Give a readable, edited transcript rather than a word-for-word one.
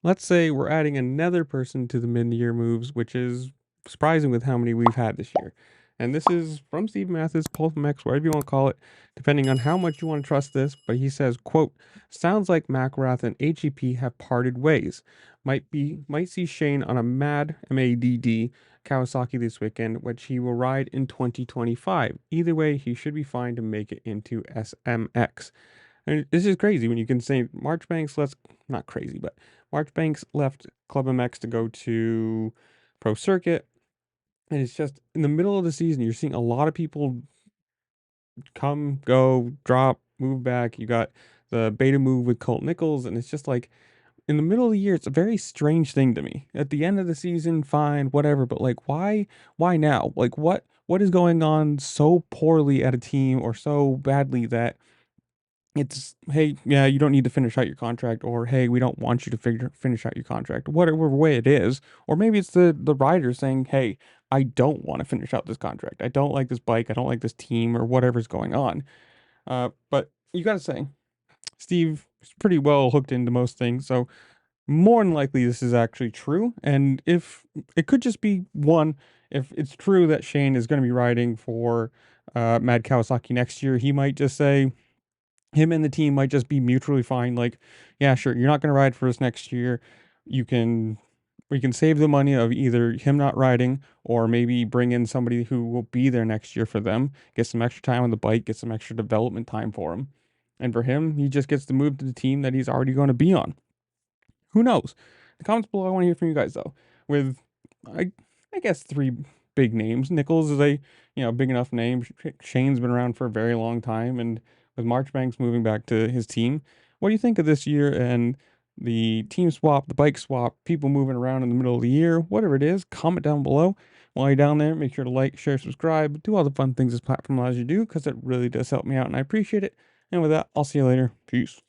let's say we're adding another person to the mid-year moves, which is surprising with how many we've had this year. And this is from Steve Mathis, Paul X, whatever you want to call it, depending on how much you want to trust this. But he says, quote, sounds like Mcelrath and AGP have parted ways. Might see Shane on a MADD Kawasaki this weekend, which he will ride in 2025. Either way, he should be fine to make it into SMX. And this is crazy when you can say Marchbanks left, not crazy, but Marchbanks left Club MX to go to Pro Circuit. And it's just in the middle of the season, you're seeing a lot of people come, go, drop, move back. You got the beta move with Colt Nichols, and it's just like in the middle of the year, it's a very strange thing to me. At the end of the season, fine, whatever, but like why now? Like what is going on so poorly at a team or so badly that it's, hey, yeah, you don't need to finish out your contract, or hey, we don't want you to finish out your contract, whatever way it is. Or maybe it's the rider saying, hey, I don't want to finish out this contract. I don't like this bike. I don't like this team, or whatever's going on. But you got to say, Steve is pretty well hooked into most things, so more than likely this is actually true. And if it could just be one, if it's true that Shane is going to be riding for Mad Kawasaki next year, he might just say him and the team might just be mutually fine. Like, yeah, sure, you're not going to ride for us next year. You can, we can save the money of either him not riding or maybe bring in somebody who will be there next year for them, get some extra time on the bike, get some extra development time for him. And for him, he just gets to move to the team that he's already going to be on. Who knows? The comments below, I want to hear from you guys though. With, I, I guess three big names. Nichols is a big enough name. Shane's been around for a very long time, and with Marchbanks moving back to his team, what do you think of this year and the team swap, the bike swap, people moving around in the middle of the year, whatever it is? Comment down below. While you're down there, make sure to like, share, subscribe, do all the fun things this platform allows you to do because it really does help me out and I appreciate it. And with that, I'll see you later. Peace.